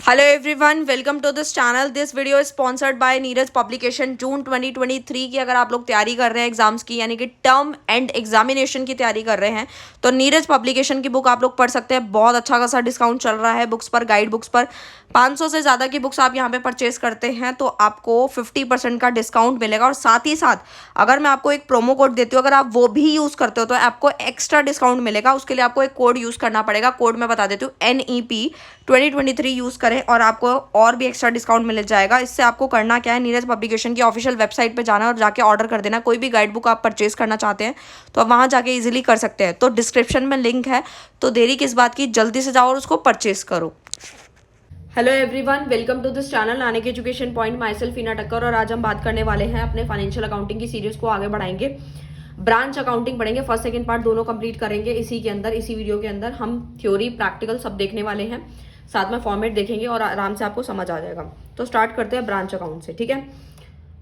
Hello everyone, welcome to this channel. This video is sponsored by Neeraj publication. June 2023 की अगर आप लोग तैयारी कर रहे हैं एग्जाम्स की, यानी कि टर्म एंड एग्जामिनेशन की तैयारी कर रहे हैं, तो नीरज पब्लिकेशन की बुक आप लोग पढ़ सकते हैं। बहुत अच्छा खासा डिस्काउंट चल रहा है बुक्स पर, गाइड बुक्स पर। 500 से ज़्यादा की बुक्स आप यहाँ पे परचेज करते हैं तो आपको 50% का डिस्काउंट मिलेगा। और साथ ही साथ अगर मैं आपको एक प्रोमो कोड देती हूँ, अगर आप वो भी यूज़ करते हो तो आपको एक्स्ट्रा डिस्काउंट मिलेगा। उसके लिए आपको एक कोड यूज़ करना पड़ेगा। कोड मैं बता देती हूँ, NEP 2023 यूज़ करें और आपको और भी एक्स्ट्रा डिस्काउंट मिल जाएगा। इससे आपको करना क्या है, नीरज पब्लिकेशन की ऑफिशियल वेबसाइट पे जाना और जाके ऑर्डर कर देना। कोई भी गाइड बुक आप परचेज करना चाहते हैं तो आप वहाँ जाके इजीली कर सकते हैं। तो डिस्क्रिप्शन में लिंक है, तो देरी किस बात की, जल्दी से जाओ और उसको परचेज करो। Hello everyone, welcome to this channel Nanik education point. Myself Heena Thakkar और आज हम बात करने वाले हैं अपने फाइनेंशियल अकाउंटिंग की सीरीज को आगे बढ़ाएंगे। ब्रांच अकाउंटिंग पढ़ेंगे, फर्स्ट सेकंड पार्ट दोनों कंप्लीट करेंगे इसी के अंदर। इसी वीडियो के अंदर हम थ्योरी प्रैक्टिकल सब देखने वाले हैं, साथ में फॉर्मेट देखेंगे और आराम से आपको समझ आ जाएगा। तो स्टार्ट करते हैं ब्रांच अकाउंट से, ठीक है।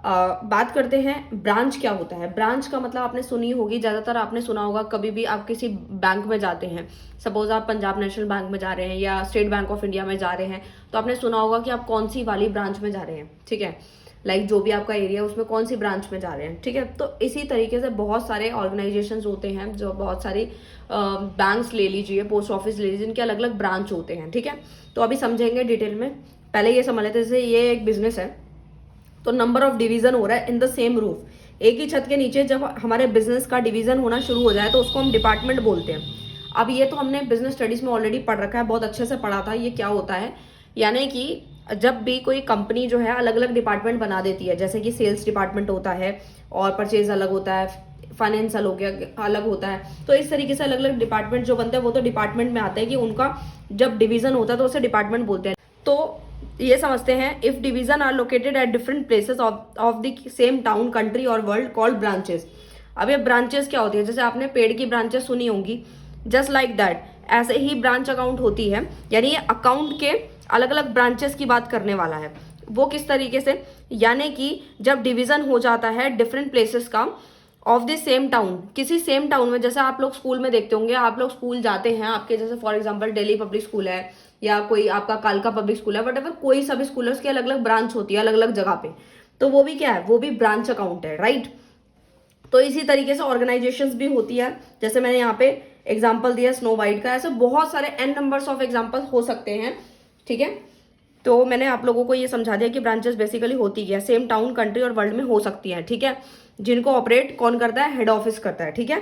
बात करते हैं ब्रांच क्या होता है। ब्रांच का मतलब आपने सुनी होगी, ज़्यादातर आपने सुना होगा। कभी भी आप किसी बैंक में जाते हैं, सपोज आप पंजाब नेशनल बैंक में जा रहे हैं या स्टेट बैंक ऑफ इंडिया में जा रहे हैं, तो आपने सुना होगा कि आप कौन सी वाली ब्रांच में जा रहे हैं, ठीक है। लाइक जो भी आपका एरिया है उसमें कौन सी ब्रांच में जा रहे हैं, ठीक है। तो इसी तरीके से बहुत सारे ऑर्गेनाइजेशंस होते हैं, जो बहुत सारी बैंक्स ले लीजिए, पोस्ट ऑफिस ले लीजिए, इनके अलग अलग ब्रांच होते हैं, ठीक है। तो अभी समझेंगे डिटेल में। पहले ये समझ लेते हैं, जैसे ये एक बिजनेस है तो नंबर ऑफ डिवीजन हो रहा है इन द सेम रूफ। एक ही छत के नीचे जब हमारे बिजनेस का डिवीजन होना शुरू हो जाए तो उसको हम डिपार्टमेंट बोलते हैं। अब ये तो हमने बिजनेस स्टडीज में ऑलरेडी पढ़ रखा है, बहुत अच्छे से पढ़ा था। ये क्या होता है, यानी कि जब भी कोई कंपनी जो है अलग अलग डिपार्टमेंट बना देती है, जैसे कि सेल्स डिपार्टमेंट होता है और परचेज अलग होता है, फाइनेंस अलग होता है। तो इस तरीके से अलग अलग डिपार्टमेंट जो बनते हैं वो तो डिपार्टमेंट में आते हैं कि उनका जब डिवीजन होता है तो उसे डिपार्टमेंट बोलते हैं। तो ये समझते हैं, if division are located at different places of the same town, country और वर्ल्ड, कॉल्ड ब्रांचेस। अब ये ब्रांचेस क्या होती है, जैसे आपने पेड़ की ब्रांचेस सुनी होंगी, जस्ट लाइक दैट ऐसे ही ब्रांच अकाउंट होती है। यानी ये अकाउंट के अलग अलग ब्रांचेस की बात करने वाला है। वो किस तरीके से, यानी कि जब डिवीजन हो जाता है डिफरेंट प्लेसेस का ऑफ द सेम टाउन, किसी सेम टाउन में, जैसे आप लोग स्कूल में देखते होंगे, आप लोग स्कूल जाते हैं, आपके जैसे for example Delhi public school है या कोई आपका कालका पब्लिक स्कूल है, वट एवर, कोई सब स्कूल है, उसकी अलग अलग ब्रांच होती है अलग अलग जगह पे। तो वो भी क्या है, वो भी ब्रांच अकाउंट है, राइट। तो इसी तरीके से ऑर्गेनाइजेशंस भी होती है, जैसे मैंने यहाँ पे एग्जाम्पल दिया स्नो वाइट का। ऐसे बहुत सारे n नंबर्स ऑफ एग्जाम्पल हो सकते हैं, ठीक है। तो मैंने आप लोगों को ये समझा दिया कि ब्रांचेस बेसिकली होती है, सेम टाउन, कंट्री और वर्ल्ड में हो सकती हैं, ठीक है। जिनको ऑपरेट कौन करता है, हेड ऑफिस करता है, ठीक है।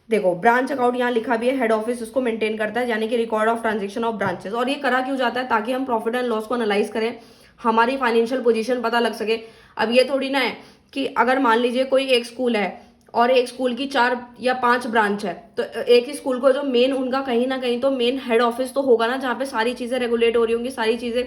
देखो ब्रांच अकाउंट यहाँ लिखा भी है, हेड ऑफिस उसको मेंटेन करता है, यानी कि record of transaction of branches. और ये करा क्यों जाता है, ताकि हम प्रॉफिट एंड लॉस को एनालाइज करें, हमारी फाइनेंशियल पोजीशन पता लग सके। अब ये थोड़ी ना है कि अगर मान लीजिए कोई एक स्कूल है और एक स्कूल की 4 या 5 ब्रांच है, तो एक ही स्कूल को जो मेन उनका कहीं ना कहीं तो मेन हेड ऑफिस तो होगा ना, जहाँ पे सारी चीजें रेगुलेट हो रही होंगी, सारी चीजें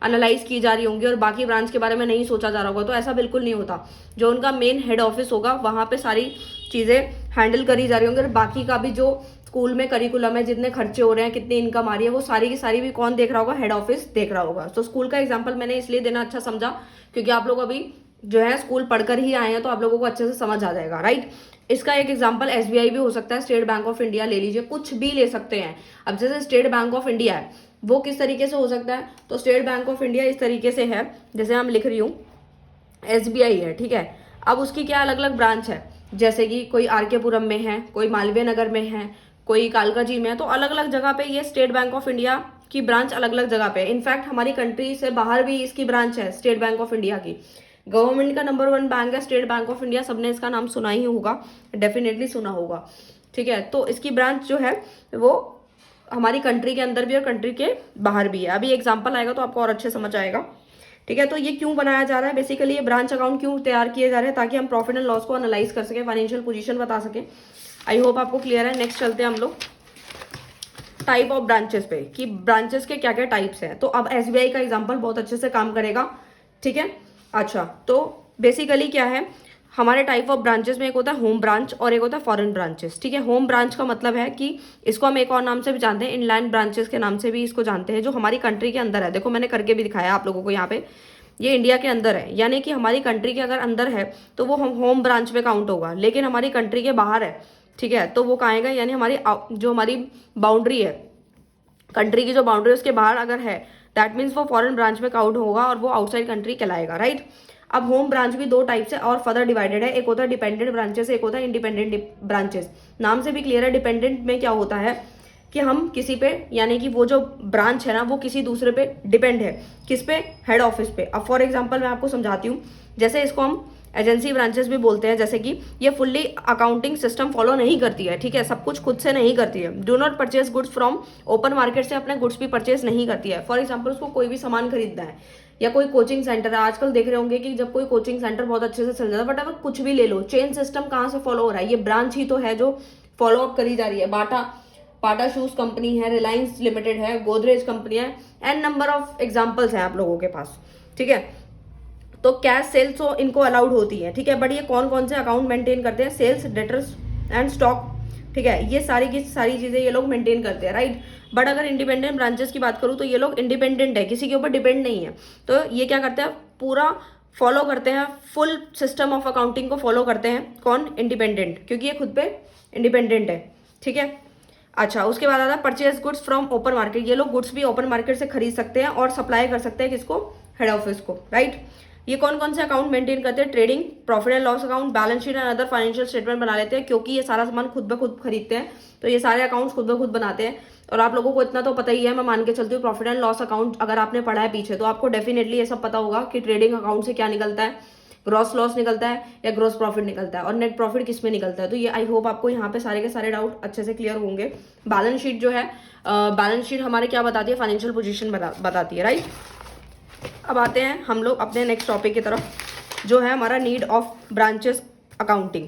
एनालाइज की जा रही होंगी और बाकी ब्रांच के बारे में नहीं सोचा जा रहा होगा। तो ऐसा बिल्कुल नहीं होता। जो उनका मेन हेड ऑफिस होगा वहां पे सारी चीजें हैंडल करी जा रही होंगी और बाकी का भी जो स्कूल में करिकुलम है, जितने खर्चे हो रहे हैं, कितनी इनकम आ रही है, वो सारी की सारी भी कौन देख रहा होगा, हेड ऑफिस देख रहा होगा। तो स्कूल का एग्जाम्पल मैंने इसलिए देना अच्छा समझा क्योंकि आप लोग अभी जो है स्कूल पढ़कर ही आए हैं, तो आप लोगों को अच्छे से समझ आ जाएगा, राइट। इसका एक एग्जांपल SBI भी हो सकता है, स्टेट बैंक ऑफ इंडिया ले लीजिए, कुछ भी ले सकते हैं। अब जैसे स्टेट बैंक ऑफ इंडिया है, वो किस तरीके से हो सकता है, तो स्टेट बैंक ऑफ इंडिया इस तरीके से है, जैसे हम लिख रही हूँ SBI है, ठीक है। अब उसकी क्या अलग अलग ब्रांच है, जैसे कि कोई RK पुरम में है, कोई मालवीय नगर में है, कोई कालकाजी में है। तो अलग अलग जगह पे ये स्टेट बैंक ऑफ इंडिया की ब्रांच अलग अलग जगह पे है। इनफैक्ट हमारी कंट्री से बाहर भी इसकी ब्रांच है स्टेट बैंक ऑफ इंडिया की। गवर्नमेंट का नंबर 1 बैंक है स्टेट बैंक ऑफ इंडिया, सबने इसका नाम सुना ही होगा, डेफिनेटली सुना होगा, ठीक है। तो इसकी ब्रांच जो है वो हमारी कंट्री के अंदर भी और कंट्री के बाहर भी है। अभी एग्जांपल आएगा तो आपको और अच्छे समझ आएगा, ठीक है। तो ये क्यों बनाया जा रहा है, बेसिकली ये ब्रांच अकाउंट क्यों तैयार किए जा रहे हैं, ताकि हम प्रॉफिट एंड लॉस को एनालाइज कर सके, फाइनेंशियल पोजीशन बता सके। आई होप आपको क्लियर है। नेक्स्ट चलते हैं हम लोग टाइप ऑफ ब्रांचेस पे, कि ब्रांचेस के क्या क्या टाइप्स हैं। तो अब SBI का एग्जाम्पल बहुत अच्छे से काम करेगा, ठीक है। अच्छा, तो बेसिकली क्या है, हमारे टाइप ऑफ ब्रांचेस में एक होता है होम ब्रांच और एक होता है फॉरेन ब्रांचेस, ठीक है। होम ब्रांच का मतलब है कि इसको हम एक और नाम से भी जानते हैं, इनलैंड ब्रांचेस के नाम से भी इसको जानते हैं, जो हमारी कंट्री के अंदर है। देखो मैंने करके भी दिखाया आप लोगों को यहाँ पे, ये इंडिया के अंदर है, यानी कि हमारी कंट्री के अगर अंदर है तो वो हम होम ब्रांच में काउंट होगा, लेकिन हमारी कंट्री के बाहर है, ठीक है, तो वो कहाँ आएगा, यानी हमारी जो हमारी बाउंड्री है, कंट्री की जो बाउंड्री उसके बाहर अगर है दैट मीन्स वो फॉरेन ब्रांच में काउंट होगा और वो आउटसाइड कंट्री कहलाएगा, राइट। अब होम ब्रांच भी दो टाइप से और फर्दर डिवाइडेड है, एक होता है डिपेंडेंट ब्रांचेस, एक होता है इंडिपेंडेंट ब्रांचेस। नाम से भी क्लियर है, डिपेंडेंट में क्या होता है कि हम किसी पे, यानी कि वो जो ब्रांच है ना वो किसी दूसरे पे डिपेंड है, किस पे, हेड ऑफिस पे। अब फॉर एग्जांपल मैं आपको समझाती हूँ, जैसे इसको हम एजेंसी ब्रांचेस भी बोलते हैं, जैसे कि ये फुल्ली अकाउंटिंग सिस्टम फॉलो नहीं करती है, ठीक है, सब कुछ खुद से नहीं करती है। Do not purchase goods from open market से अपने गुड्स भी परचेज नहीं करती है। फॉर एग्जाम्पल उसको कोई भी सामान खरीदना है या कोई कोचिंग सेंटर है, आजकल देख रहे होंगे कि जब कोई कोचिंग सेंटर बहुत अच्छे से चल जाता है, बट अगर कुछ भी ले लो, चेन सिस्टम कहाँ से फॉलो हो रहा है, ये ब्रांच ही तो है जो फॉलो अप करी जा रही है। बाटा शूज कंपनी है, रिलायंस लिमिटेड है, गोदरेज कंपनी है, एंड नंबर ऑफ एग्जांपल्स हैं आप लोगों के पास, ठीक है। तो कैश सेल्स तो इनको अलाउड होती है, ठीक है, बट ये कौन कौन से अकाउंट मेंटेन करते हैं, सेल्स, डेटर्स एंड स्टॉक, ठीक है, ये सारी की सारी चीजें ये लोग मेंटेन करते हैं, राइट। बट अगर इंडिपेंडेंट ब्रांचेस की बात करूँ तो ये लोग इंडिपेंडेंट है, किसी के ऊपर डिपेंड नहीं है। तो ये क्या करते हैं, पूरा फॉलो करते हैं, फुल सिस्टम ऑफ अकाउंटिंग को फॉलो करते हैं। कौन, इंडिपेंडेंट, क्योंकि ये खुद पे इंडिपेंडेंट है, ठीक है। अच्छा, उसके बाद आता है purchase goods from open market. ये लोग गुड्स भी ओपन मार्केट से खरीद सकते हैं और सप्लाई कर सकते हैं किसको, हेड ऑफिस को, राइट। ये कौन कौन से अकाउंट मेंटेन करते हैं, trading, profit and loss account, balance sheet and other financial statement बना लेते हैं, क्योंकि ये सारा सामान खुद ब खुद खरीदते हैं तो ये सारे अकाउंट्स खुद ब खुद बनाते हैं। और आप लोगों को इतना तो पता ही है, मैं मान के चलती हूँ, प्रॉफिट एंड लॉस अकाउंट अगर आपने पढ़ा है पीछे तो आपको डेफिनेटली ये सब पता होगा कि ट्रेडिंग अकाउंट से क्या निकलता है, ग्रॉस लॉस निकलता है या ग्रॉस प्रॉफिट निकलता है, और नेट प्रॉफिट किस में निकलता है। तो ये आई होप आपको यहाँ पे सारे के सारे डाउट अच्छे से क्लियर होंगे। बैलेंस शीट जो है, बैलेंस शीट हमारे क्या बताती है, फाइनेंशियल पोजीशन बताती है, राइट। अब आते हैं हम लोग अपने नेक्स्ट टॉपिक की तरफ, जो है हमारा need of branch accounting,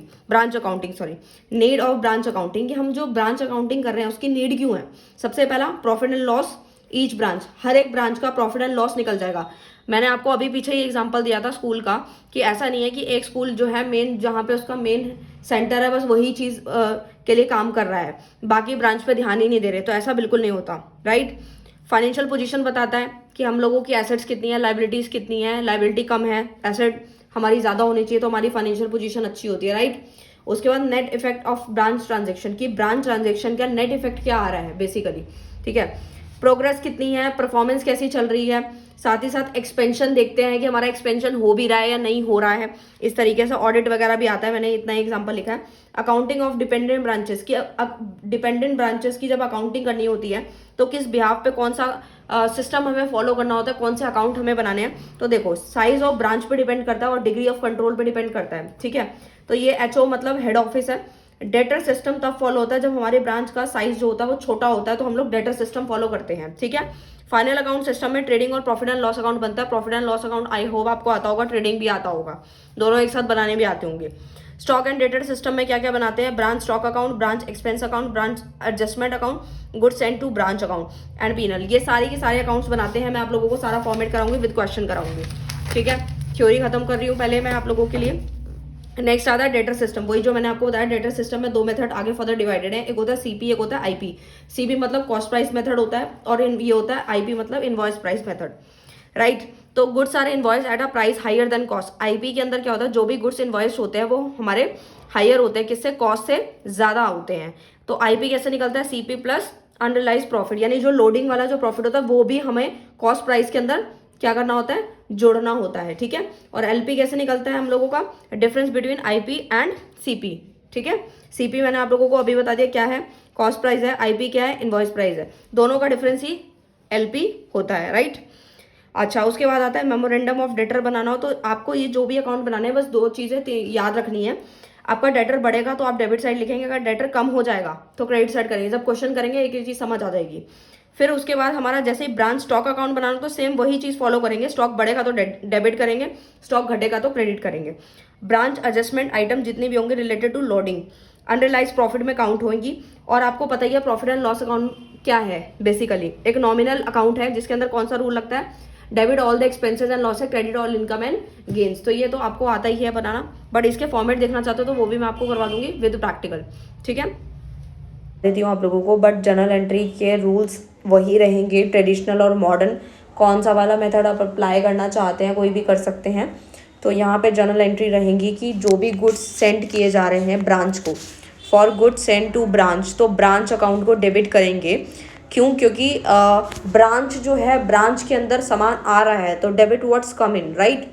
need of branch accounting, कि हम जो ब्रांच अकाउंटिंग कर रहे हैं उसकी नीड क्यों है। सबसे पहला, profit and loss each branch, हर एक ब्रांच का प्रॉफिट एंड लॉस निकल जाएगा। मैंने आपको अभी पीछे ही एग्जांपल दिया था स्कूल का, कि ऐसा नहीं है कि एक स्कूल जो है मेन, जहाँ पे उसका मेन सेंटर है, बस वही चीज के लिए काम कर रहा है, बाकी ब्रांच पे ध्यान ही नहीं दे रहे, तो ऐसा बिल्कुल नहीं होता, राइट। फाइनेंशियल पोजीशन बताता है कि हम लोगों की एसेट्स कितनी है, लाइबिलिटीज कितनी है, लाइबिलिटी कम है, एसेट हमारी ज्यादा होनी चाहिए, तो हमारी फाइनेंशियल पोजीशन अच्छी होती है, राइट। उसके बाद net effect of branch transaction, की ब्रांच ट्रांजेक्शन का नेट इफेक्ट क्या आ रहा है बेसिकली, ठीक है। प्रोग्रेस कितनी है, परफॉर्मेंस कैसी चल रही है, साथ ही साथ एक्सपेंशन देखते हैं कि हमारा एक्सपेंशन हो भी रहा है या नहीं हो रहा है, इस तरीके से ऑडिट वगैरह भी आता है। मैंने इतना ही एग्जांपल लिखा है। अकाउंटिंग ऑफ डिपेंडेंट ब्रांचेस की, डिपेंडेंट ब्रांचेस की जब अकाउंटिंग करनी होती है तो किस बिहाफ पे कौन सा सिस्टम हमें फॉलो करना होता है, कौन से अकाउंट हमें बनाने हैं। तो देखो, साइज ऑफ ब्रांच पे डिपेंड करता है और डिग्री ऑफ कंट्रोल पे डिपेंड करता है, ठीक है। तो ये HO मतलब हेड ऑफिस है। डेटर सिस्टम तब फॉलो होता है जब हमारे ब्रांच का साइज जो होता है वो छोटा होता है, तो हम लोग डेटर सिस्टम फॉलो करते हैं, ठीक है। फाइनल अकाउंट सिस्टम में ट्रेडिंग और प्रॉफिट एंड लॉस अकाउंट बनता है। Profit and loss account I hope आपको आता होगा, ट्रेडिंग भी आता होगा, दोनों एक साथ बनाने भी आते होंगे। स्टॉक एंड डेटर सिस्टम में क्या क्या बनाते हैं, branch stock account, branch expense account, branch adjustment account, goods send to branch account and P and L, ये सारे के सारे अकाउंट्स बनाते हैं। मैं आप लोगों को सारा फॉर्मेट कराऊंगी, विद क्वेश्चन कराऊंगी, ठीक है। थ्योरी खत्म कर रही हूँ पहले मैं आप लोगों के लिए। नेक्स्ट आता है डेटर सिस्टम, वही जो मैंने आपको बताया। डेटर सिस्टम में दो मेथड आगे फर्दर डिवाइडेड है, एक होता है सीपी, एक होता है आईपी। सीपी मतलब कॉस्ट प्राइस मेथड होता है, और ये होता है आईपी मतलब इनवॉइस प्राइस मेथड, राइट। तो goods are invoice at a price higher than cost. IP के अंदर क्या होता है, जो भी गुड्स इनवॉइस होते हैं वो हमारे हायर होते हैं, किससे, कॉस्ट से ज्यादा होते हैं। तो आईपी कैसे निकलता है, सीपी प्लस अनरियलाइज प्रॉफिट, यानी जो लोडिंग वाला जो प्रॉफिट होता है वो भी हमें कॉस्ट प्राइस के अंदर क्या करना होता है, जोड़ना होता है, ठीक है। और एलपी कैसे निकलता है हम लोगों का, difference between IP and CP, ठीक है। सीपी मैंने आप लोगों को अभी बता दिया क्या है, कॉस्ट प्राइस है, आईपी क्या है, इनवॉइस प्राइस है, दोनों का डिफरेंस ही एलपी होता है, राइट। अच्छा, उसके बाद आता है मेमोरेंडम ऑफ डेटर बनाना हो, तो आपको ये जो भी अकाउंट बनाने हैं बस दो चीजें याद रखनी है। आपका डेटर बढ़ेगा तो आप डेबिट साइड लिखेंगे, अगर डेटर कम हो जाएगा तो क्रेडिट साइड करेंगे। जब क्वेश्चन करेंगे एक चीज समझ आ जाएगी। फिर उसके बाद हमारा जैसे ही ब्रांच स्टॉक अकाउंट बनाना तो सेम वही चीज फॉलो करेंगे, स्टॉक बढ़ेगा तो डेबिट करेंगे, स्टॉक घटेगा तो क्रेडिट करेंगे। ब्रांच एडजस्टमेंट आइटम जितने भी होंगे related to loading unrealise profit में काउंट होंगी। और आपको पता ही है प्रॉफिट एंड लॉस अकाउंट क्या है, बेसिकली एक नॉमिनल अकाउंट है जिसके अंदर कौन सा रूल लगता है, debit all the expenses and loss है, credit all income and gains. तो ये तो आपको आता ही है बनाना, बट इसके फॉर्मेट देखना चाहते हो तो वो भी मैं आपको करवा दूंगी विद प्रैक्टिकल, ठीक है। देती हूँ आप लोगों को, बट जर्नल एंट्री के रूल्स वही रहेंगे, ट्रेडिशनल और मॉडर्न। कौन सा वाला मेथड आप अप्लाई करना चाहते हैं कोई भी कर सकते हैं। तो यहाँ पे जर्नल एंट्री रहेंगी कि जो भी गुड्स सेंड किए जा रहे हैं ब्रांच को, for goods send to branch, तो ब्रांच अकाउंट को डेबिट करेंगे क्यों? क्योंकि ब्रांच जो है, ब्रांच के अंदर सामान आ रहा है तो debit what's come in, right.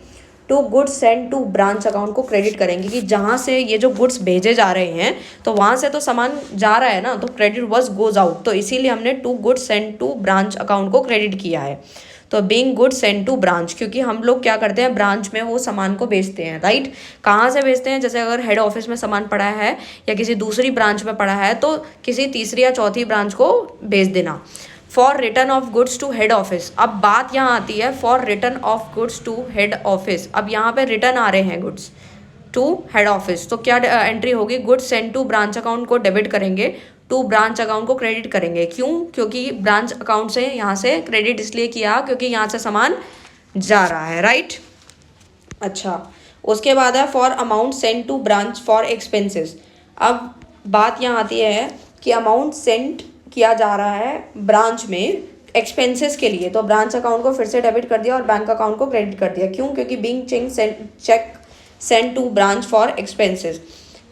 To goods send to branch account को क्रेडिट करेंगे कि जहाँ से ये जो गुड्स भेजे जा रहे हैं तो वहाँ से तो सामान जा रहा है ना, तो क्रेडिट वाज गोज आउट, तो इसीलिए हमने to goods send to branch account को क्रेडिट किया है। तो being goods send to branch, क्योंकि हम लोग क्या करते हैं, ब्रांच में वो सामान को बेचते हैं, राइट। कहाँ से बेचते हैं? जैसे अगर हेड ऑफिस में सामान पड़ा है या किसी दूसरी ब्रांच में पड़ा है तो किसी तीसरी या चौथी ब्रांच को बेच देना। For return of goods to head office, अब बात यहाँ आती है for return of goods to head office. अब यहाँ पे रिटर्न आ रहे हैं गुड्स टू हेड ऑफिस, तो क्या एंट्री होगी? Goods send to branch account को डेबिट करेंगे, टू ब्रांच अकाउंट को क्रेडिट करेंगे। क्यों? क्योंकि ब्रांच अकाउंट से यहाँ से क्रेडिट इसलिए किया क्योंकि यहाँ से सामान जा रहा है, राइट। अच्छा, उसके बाद है for amount send to branch for expenses. अब बात यहाँ आती है कि अमाउंट सेंड किया जा रहा है ब्रांच में एक्सपेंसेस के लिए, तो ब्रांच अकाउंट को फिर से डेबिट कर दिया और बैंक अकाउंट को क्रेडिट कर दिया। क्यों? क्योंकि being cheque send to branch for expenses.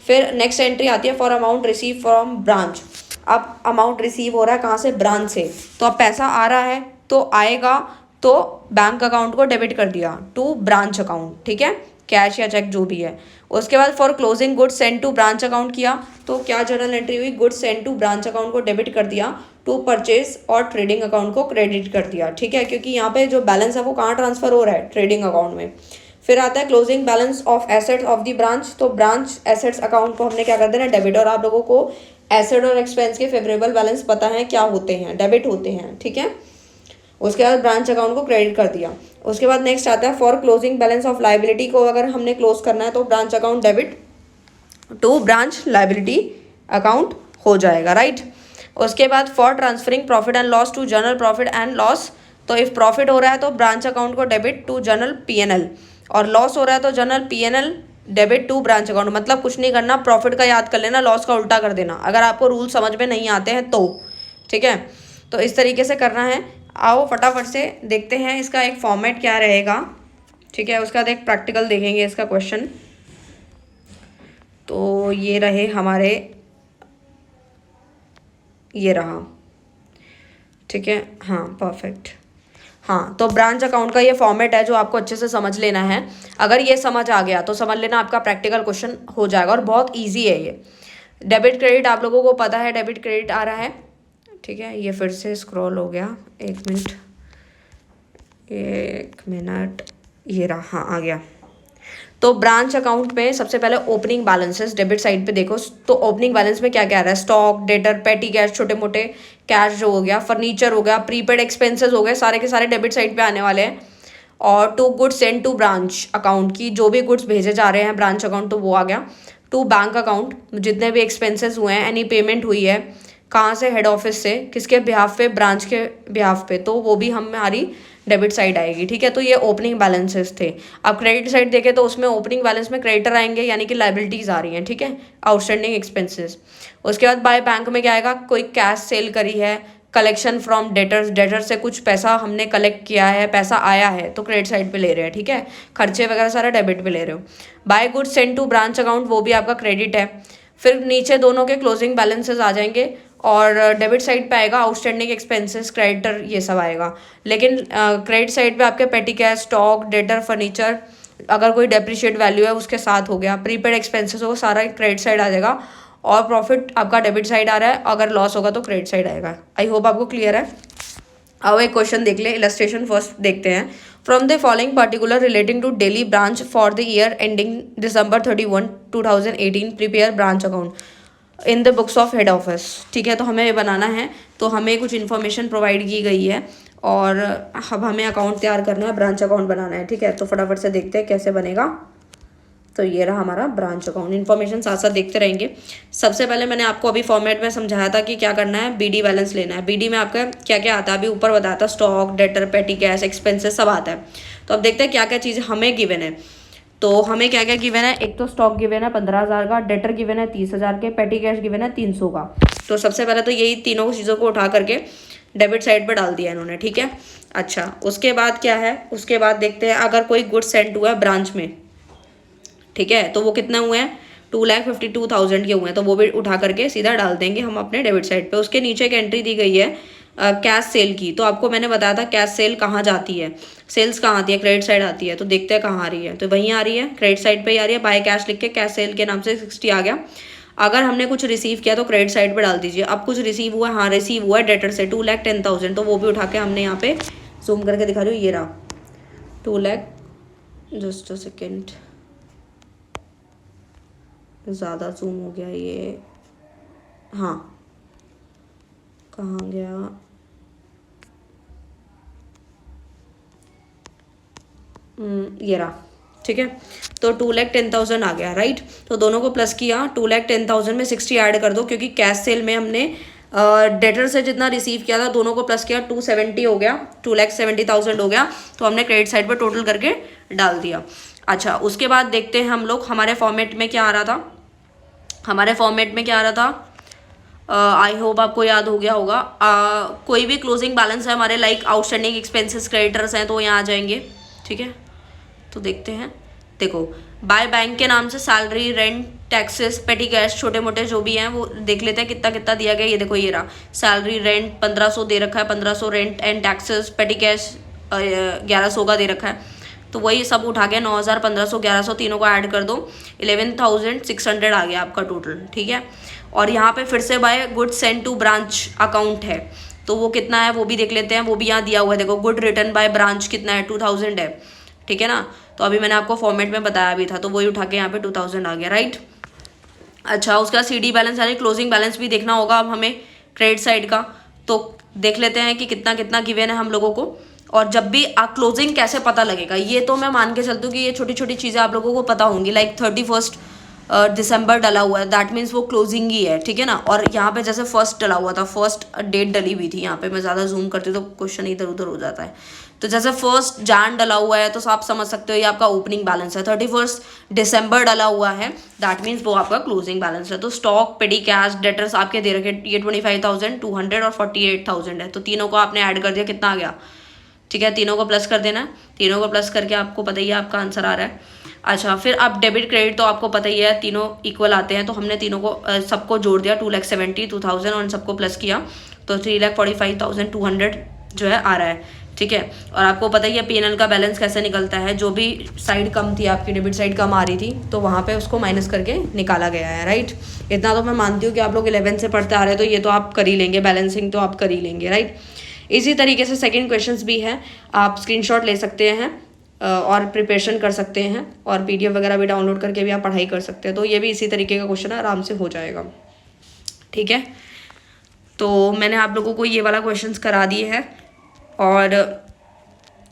फिर नेक्स्ट एंट्री आती है for amount receive from branch. अब अमाउंट रिसीव हो रहा है कहाँ से? ब्रांच से, तो अब पैसा आ रहा है तो आएगा तो बैंक अकाउंट को डेबिट कर दिया टू ब्रांच अकाउंट, ठीक है, कैश या चेक जो भी है। उसके बाद for closing goods send to branch account किया तो क्या जर्नल एंट्री हुई? Goods send to branch account को डेबिट कर दिया, टू परचेज और ट्रेडिंग अकाउंट को क्रेडिट कर दिया, ठीक है, क्योंकि यहाँ पे जो बैलेंस है वो कहाँ ट्रांसफर हो रहा है? ट्रेडिंग अकाउंट में। फिर आता है closing balance of assets of the branch, तो ब्रांच एसेट्स अकाउंट को हमने क्या कर देना? डेबिट। और आप लोगों को एसेट और एक्सपेंस के फेवरेबल बैलेंस पता है क्या होते हैं? डेबिट होते हैं, ठीक है। उसके बाद ब्रांच अकाउंट को क्रेडिट कर दिया। उसके बाद नेक्स्ट आता है for closing balance of liability, को अगर हमने क्लोज करना है तो branch account debit to branch liability account हो जाएगा, राइट। उसके बाद for transferring profit and loss to general profit and loss, तो इफ प्रॉफिट हो रहा है तो ब्रांच अकाउंट को डेबिट टू जनरल पीएनएल, और लॉस हो रहा है तो general PNL debit to branch account. मतलब कुछ नहीं करना, प्रॉफिट का याद कर लेना, लॉस का उल्टा कर देना, अगर आपको रूल समझ में नहीं आते हैं तो, ठीक है। तो इस तरीके से करना है। आओ फटाफट से देखते हैं इसका एक फॉर्मेट क्या रहेगा, ठीक है। उसके बाद एक प्रैक्टिकल देखेंगे इसका क्वेश्चन। तो ये रहे हमारे, ये रहा, ठीक है, हाँ परफेक्ट। हाँ, तो ब्रांच अकाउंट का ये फॉर्मेट है जो आपको अच्छे से समझ लेना है। अगर ये समझ आ गया तो समझ लेना आपका प्रैक्टिकल क्वेश्चन हो जाएगा, और बहुत इजी है ये। डेबिट क्रेडिट आप लोगों को पता है, डेबिट क्रेडिट आ रहा है, ठीक है। ये फिर से स्क्रॉल हो गया, एक मिनट, ये रहा, हाँ आ गया। तो ब्रांच अकाउंट में सबसे पहले ओपनिंग बैलेंसेस डेबिट साइड पे देखो, तो ओपनिंग बैलेंस में क्या क्या आ रहा है? स्टॉक, डेटर, पेटी कैश, छोटे मोटे कैश जो हो गया, फर्नीचर हो गया, प्रीपेड एक्सपेंसेस हो गए, सारे के सारे डेबिट साइड पे आने वाले हैं। और to goods send to branch account, की जो भी गुड्स भेजे जा रहे हैं ब्रांच अकाउंट तो वो आ गया। टू बैंक अकाउंट, जितने भी एक्सपेंसेस हुए हैं, एनी पेमेंट हुई है कहाँ से? हेड ऑफिस से, किसके बिहाफ पे? ब्रांच के बिहाफ पे, तो वो भी हमारी डेबिट साइड आएगी, ठीक है। तो ये ओपनिंग बैलेंसेस थे। अब क्रेडिट साइड देखें तो उसमें ओपनिंग बैलेंस में क्रेडिटर आएंगे, यानी कि लाइबिलिटीज आ रही हैं, ठीक है, आउटस्टैंडिंग एक्सपेंसेस। उसके बाद बाय बैंक में क्या आएगा? कोई कैश सेल करी है, कलेक्शन फ्रॉम डेटर्स, डेटर से कुछ पैसा हमने कलेक्ट किया है, पैसा आया है तो क्रेडिट साइड पे ले रहे हैं, ठीक है। खर्चे वगैरह सारा डेबिट पे ले रहे हो। By goods send to branch account, वो भी आपका क्रेडिट है। फिर नीचे दोनों के क्लोजिंग बैलेंसेस आ जाएंगे, और डेबिट साइड पे आएगा आउटस्टैंडिंग एक्सपेंसेस, क्रेडिटर, ये सब आएगा। लेकिन क्रेडिट साइड पे आपके पेटी कैश, स्टॉक, डेटर, फर्नीचर, अगर कोई डेप्रिशिएट वैल्यू है उसके साथ हो गया, प्रीपेड एक्सपेंसेस हो, सारा क्रेडिट साइड आ जाएगा, और प्रॉफिट आपका डेबिट साइड आ रहा है, अगर लॉस होगा तो क्रेडिट साइड आएगा। आई होप आपको क्लियर है। अब एक क्वेश्चन देख ले, इलस्ट्रेशन फर्स्ट देखते हैं। From the following particular relating to Delhi branch for the year ending December 31, 2018 prepare branch account in the books of head office, ठीक है। तो हमें ये बनाना है, तो हमें कुछ इन्फॉर्मेशन प्रोवाइड की गई है, और अब हमें अकाउंट तैयार करना है, ब्रांच अकाउंट बनाना है, ठीक है। तो फटाफट से देखते हैं कैसे बनेगा। तो ये रहा हमारा ब्रांच अकाउंट। इन्फॉर्मेशन साथ साथ देखते रहेंगे। सबसे पहले मैंने आपको अभी फॉर्मेट में समझाया था कि क्या करना है, बीडी बैलेंस लेना है। बीडी में आपका क्या क्या आता है, अभी ऊपर बताया था, स्टॉक, डेटर, पेटी कैश, एक्सपेंसेस सब आता है। तो अब देखते हैं क्या क्या चीज़ हमें गिवन है। तो हमें क्या क्या गिवन है? एक तो स्टॉक गिवन है 15,000 का, डेटर गिवन है 30,000 के, पेटी कैश गिवन है 300 का। तो सबसे पहले तो यही तीनों चीज़ों को उठा करके डेबिट साइड पर डाल दिया इन्होंने, ठीक है। अच्छा, उसके बाद क्या है? उसके बाद देखते हैं अगर कोई गुड सेंड हुआ है ब्रांच में, ठीक है, तो वो कितने हुए हैं? 2,52,000 के हुए हैं, तो वो भी उठा करके सीधा डाल देंगे हम अपने डेबिट साइड पे। उसके नीचे एक एंट्री दी गई है कैश सेल की, तो आपको मैंने बताया था कैश सेल कहाँ जाती है, सेल्स कहाँ आती है, क्रेडिट साइड आती है। तो देखते हैं कहाँ आ रही है, तो वहीं आ रही है, क्रेडिट साइड पे ही आ रही है। बाय कैश लिख के कैश सेल के नाम से 60 आ गया। अगर हमने कुछ रिसीव किया तो क्रेडिट साइड पे डाल दीजिए। अब कुछ रिसीव हुआ है, हाँ रिसीव हुआ है डेटर से 2,10,000, तो वो भी उठा के हमने यहाँ पे जूम करके दिखा रही हूँ, ये रहा 2 लाख। जस्ट अ सेकेंड, ज़्यादा जूम हो गया ये, हाँ कहाँ गया, ये रहा, ठीक है। तो 2,10,000 आ गया, राइट। तो दोनों को प्लस किया, 2,10,000 में 60 ऐड कर दो, क्योंकि कैश सेल में हमने डेटर से जितना रिसीव किया था दोनों को प्लस किया, 270 हो गया, 2,70,000 हो गया। तो हमने क्रेडिट साइड पर टोटल करके डाल दिया। अच्छा, उसके बाद देखते हैं हम लोग हमारे फॉर्मेट में क्या आ रहा था। हमारे फॉर्मेट में क्या आ रहा था, आई होप आपको याद हो गया होगा। कोई भी क्लोजिंग बैलेंस है हमारे, लाइक आउटस्टैंडिंग एक्सपेंसेस क्रेडिटर्स हैं, तो यहाँ आ जाएंगे, ठीक है। तो देखते हैं, देखो बाय बैंक के नाम से सैलरी, रेंट, टैक्सेस, पेटी कैश, छोटे मोटे जो भी हैं वो देख लेते हैं कितना कितना दिया गया। ये देखो, ये रहा सैलरी, रेंट 1500 दे रखा है, 1500 रेंट एंड टैक्सेस, पेटी कैश 1100 का दे रखा है। तो वही सब उठा के 9,000, 1500, 1100 तीनों को ऐड कर दो, 11,600 आ गया आपका टोटल, ठीक है। और यहाँ पे फिर से by good send to branch account है, तो वो कितना है वो भी देख लेते हैं। वो भी यहाँ दिया हुआ है, देखो गुड रिटर्न बाय ब्रांच कितना है, 2,000 है, ठीक है ना। तो अभी मैंने आपको फॉर्मेट में बताया भी था, तो वही उठा के यहाँ पे 2,000 आ गया, राइट। अच्छा, उसका CD बैलेंस यानी क्लोजिंग बैलेंस भी देखना होगा अब हमें क्रेडिट साइड का। तो देख लेते हैं कि कितना कितना गिवन है हम लोगों को। और जब भी क्लोजिंग कैसे पता लगेगा, ये तो मैं मान के चलती हूँ कि ये छोटी छोटी चीज़ें आप लोगों को पता होंगी। लाइक 31 दिसंबर डला हुआ है, दैट मीन्स वो क्लोजिंग ही है, ठीक है ना। और यहाँ पे जैसे फर्स्ट डला हुआ था, फर्स्ट डेट डली हुई थी, यहाँ पे मैं ज़्यादा जूम करती हूँ तो क्वेश्चन इधर उधर हो जाता है। तो जैसे 1 जैन डला हुआ है, तो आप समझ सकते हो ये आपका ओपनिंग बैलेंस है। 31 दिसंबर डला हुआ है, दैट मीन्स वो आपका क्लोजिंग बैलेंस है। तो स्टॉक, पेडी कैश, डेटर्स आपके दे रखे, ये 25,200 और 48,000 है। तो तीनों को आपने ऐड कर दिया, कितना आ गया, ठीक है। तीनों को प्लस कर देना है, तीनों को प्लस करके आपको पता ही है आपका आंसर आ रहा है। अच्छा, फिर अब डेबिट क्रेडिट तो आपको पता ही है तीनों इक्वल आते हैं, तो हमने तीनों को सबको जोड़ दिया, 2,72,000 और सबको प्लस किया, तो 3,45,200 जो है आ रहा है, ठीक है। और आपको पता ही है P&L का बैलेंस कैसे निकलता है, जो भी साइड कम थी आपकी, डेबिट साइड कम आ रही थी, तो वहाँ पे उसको माइनस करके निकाला गया है, राइट। इतना तो मैं मानती हूँ कि आप लोग 11 से पढ़ते आ रहे हैं, तो ये तो आप कर ही लेंगे, बैलेंसिंग तो आप कर ही लेंगे, राइट। इसी तरीके से सेकंड क्वेश्चंस भी है, आप स्क्रीनशॉट ले सकते हैं और प्रिपरेशन कर सकते हैं, और PDF वगैरह भी डाउनलोड करके भी आप पढ़ाई कर सकते हैं। तो ये भी इसी तरीके का क्वेश्चन है, आराम से हो जाएगा, ठीक है। तो मैंने आप लोगों को ये वाला क्वेश्चंस करा दिए हैं,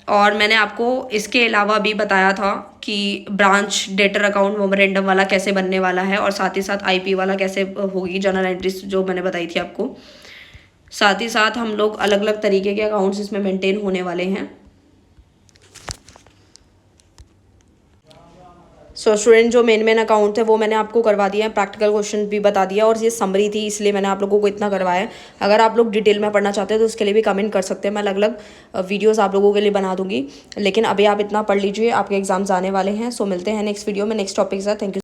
और मैंने आपको इसके अलावा भी बताया था कि ब्रांच डेटर अकाउंट मेमोरेंडम वाला कैसे बनने वाला है, और साथ ही साथ IP वाला कैसे होगी, जर्नल एंट्रीज जो मैंने बताई थी आपको। साथ ही साथ हम लोग अलग अलग तरीके के अकाउंट्स इसमें मेंटेन होने वाले हैं। सो स्टूडेंट, जो मेन अकाउंट है वो मैंने आपको करवा दिया है, प्रैक्टिकल क्वेश्चन भी बता दिया, और ये समरी थी इसलिए मैंने आप लोगों को इतना करवाया है। अगर आप लोग डिटेल में पढ़ना चाहते हैं तो उसके लिए भी कमेंट कर सकते हैं, मैं अलग अलग वीडियोस आप लोगों के लिए बना दूंगी। लेकिन अभी आप इतना पढ़ लीजिए, आपके एग्जाम्स आने वाले हैं। सो मिलते हैं नेक्स्ट वीडियो में नेक्स्ट टॉपिक के साथ। Thank you.